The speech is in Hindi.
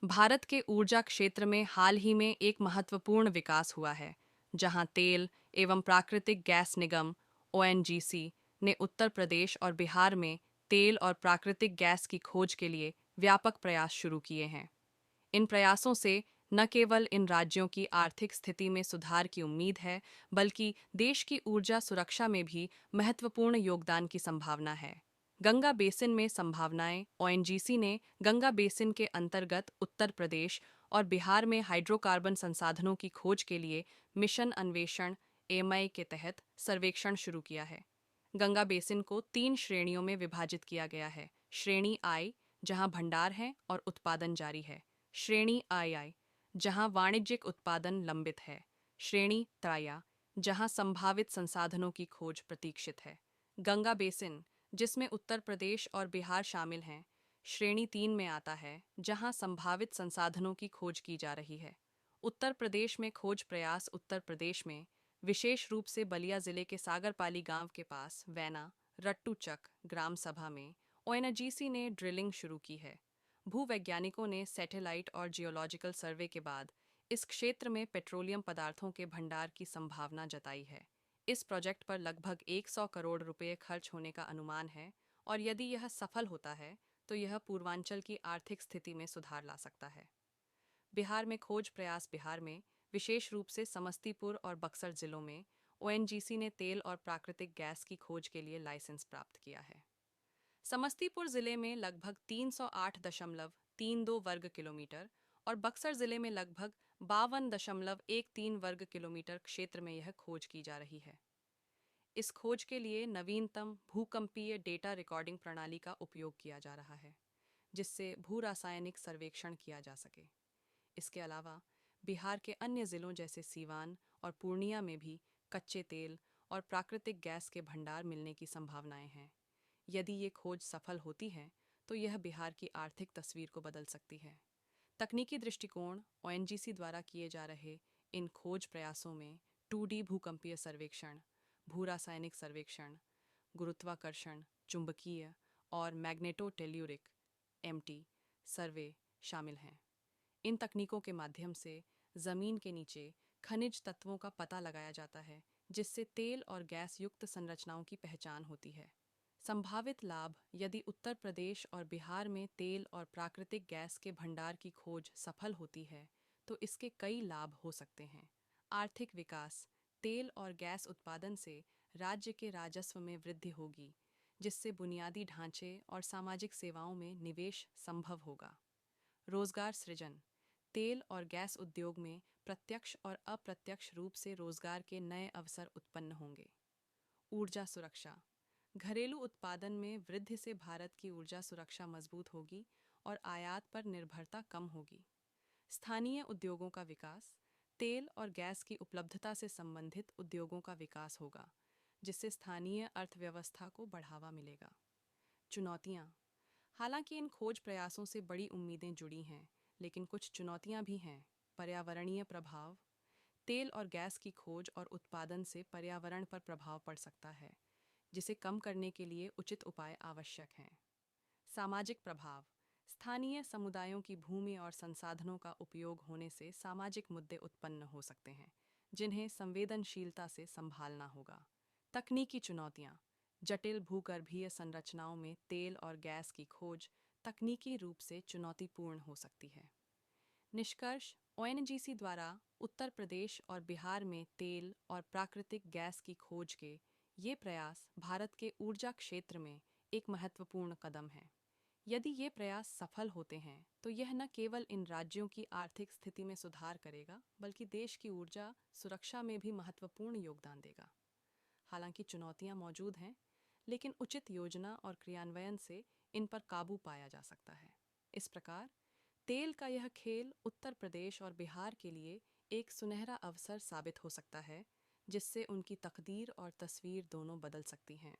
भारत के ऊर्जा क्षेत्र में हाल ही में एक महत्वपूर्ण विकास हुआ है, जहां तेल एवं प्राकृतिक गैस निगम (ओएनजीसी) ने उत्तर प्रदेश और बिहार में तेल और प्राकृतिक गैस की खोज के लिए व्यापक प्रयास शुरू किए हैं। इन प्रयासों से न केवल इन राज्यों की आर्थिक स्थिति में सुधार की उम्मीद है, बल्कि देश की ऊर्जा सुरक्षा में भी महत्वपूर्ण योगदान की संभावना है। गंगा बेसिन में संभावनाएं। ओएनजीसी ने गंगा बेसिन के अंतर्गत उत्तर प्रदेश और बिहार में हाइड्रोकार्बन संसाधनों की खोज के लिए मिशन अन्वेषण एमआई के तहत सर्वेक्षण शुरू किया है। गंगा बेसिन को 3 श्रेणियों में विभाजित किया गया है। श्रेणी आई, जहां भंडार है और उत्पादन जारी है। श्रेणी आई, जहां वाणिज्यिक उत्पादन लंबित है। श्रेणी त्रया, जहां संभावित संसाधनों की खोज प्रतीक्षित है। गंगा बेसिन, जिसमें उत्तर प्रदेश और बिहार शामिल हैं, श्रेणी 3 में आता है, जहां संभावित संसाधनों की खोज की जा रही है। उत्तर प्रदेश में खोज प्रयास। उत्तर प्रदेश में विशेष रूप से बलिया जिले के सागरपाली गांव के पास वैना रट्टूचक ग्राम सभा में ओएनजीसी ने ड्रिलिंग शुरू की है। भूवैज्ञानिकों ने सैटेलाइट और जियोलॉजिकल सर्वे के बाद इस क्षेत्र में पेट्रोलियम पदार्थों के भंडार की संभावना जताई है। इस प्रोजेक्ट पर लगभग 100 करोड़ रुपए खर्च होने का अनुमान है, और यदि यह सफल होता है तो यह पूर्वांचल की आर्थिक स्थिति में सुधार ला सकता है। बिहार में खोज प्रयास। बिहार में विशेष रूप से समस्तीपुर और बक्सर जिलों में ओएनजीसी ने तेल और प्राकृतिक गैस की खोज के लिए लाइसेंस प्राप्त किया है। समस्तीपुर जिले में लगभग 308.32 वर्ग किलोमीटर और बक्सर जिले में लगभग 52.13 वर्ग किलोमीटर क्षेत्र में यह खोज की जा रही है। इस खोज के लिए नवीनतम भूकंपीय डेटा रिकॉर्डिंग प्रणाली का उपयोग किया जा रहा है, जिससे भू रासायनिक सर्वेक्षण किया जा सके। इसके अलावा बिहार के अन्य जिलों जैसे सीवान और पूर्णिया में भी कच्चे तेल और प्राकृतिक गैस के भंडार मिलने की संभावनाएं हैं। यदि ये खोज सफल होती है तो यह बिहार की आर्थिक तस्वीर को बदल सकती है। तकनीकी दृष्टिकोण। ओएनजीसी द्वारा किए जा रहे इन खोज प्रयासों में 2D भूकंपीय सर्वेक्षण, भू रासायनिक सर्वेक्षण, गुरुत्वाकर्षण, चुंबकीय और मैग्नेटो-टेल्यूरिक (एमटी) सर्वे शामिल हैं। इन तकनीकों के माध्यम से जमीन के नीचे खनिज तत्वों का पता लगाया जाता है, जिससे तेल और गैस युक्त संरचनाओं की पहचान होती है। संभावित लाभ। यदि उत्तर प्रदेश और बिहार में तेल और प्राकृतिक गैस के भंडार की खोज सफल होती है तो इसके कई लाभ हो सकते हैं। आर्थिक विकास। तेल और गैस उत्पादन से राज्य के राजस्व में वृद्धि होगी, जिससे बुनियादी ढांचे और सामाजिक सेवाओं में निवेश संभव होगा। रोजगार सृजन। तेल और गैस उद्योग में प्रत्यक्ष और अप्रत्यक्ष रूप से रोजगार के नए अवसर उत्पन्न होंगे। ऊर्जा सुरक्षा। घरेलू उत्पादन में वृद्धि से भारत की ऊर्जा सुरक्षा मजबूत होगी और आयात पर निर्भरता कम होगी। स्थानीय उद्योगों का विकास। तेल और गैस की उपलब्धता से संबंधित उद्योगों का विकास होगा, जिससे स्थानीय अर्थव्यवस्था को बढ़ावा मिलेगा। चुनौतियाँ। हालांकि इन खोज प्रयासों से बड़ी उम्मीदें जुड़ी हैं, लेकिन कुछ चुनौतियाँ भी हैं। पर्यावरणीय प्रभाव। तेल और गैस की खोज और उत्पादन से पर्यावरण पर प्रभाव पड़ सकता है, जिसे कम करने के लिए उचित उपाय आवश्यक हैं। सामाजिक प्रभाव। स्थानीय समुदायों की भूमि और संसाधनों का उपयोग होने से सामाजिक मुद्दे उत्पन्न हो सकते हैं, जिन्हें संवेदनशीलता से संभालना होगा। तकनीकी चुनौतियाँ। जटिल भूगर्भीय संरचनाओं में तेल और गैस की खोज तकनीकी रूप से चुनौतीपूर्ण हो सकती है। निष्कर्ष। ओएनजीसी द्वारा उत्तर प्रदेश और बिहार में तेल और प्राकृतिक गैस की खोज के ये प्रयास भारत के ऊर्जा क्षेत्र में एक महत्वपूर्ण कदम है। यदि ये प्रयास सफल होते हैं तो यह न केवल इन राज्यों की आर्थिक स्थिति में सुधार करेगा, बल्कि देश की ऊर्जा सुरक्षा में भी महत्वपूर्ण योगदान देगा। हालांकि चुनौतियां मौजूद हैं, लेकिन उचित योजना और क्रियान्वयन से इन पर काबू पाया जा सकता है। इस प्रकार तेल का यह खेल उत्तर प्रदेश और बिहार के लिए एक सुनहरा अवसर साबित हो सकता है, जिससे उनकी तकदीर और तस्वीर दोनों बदल सकती हैं।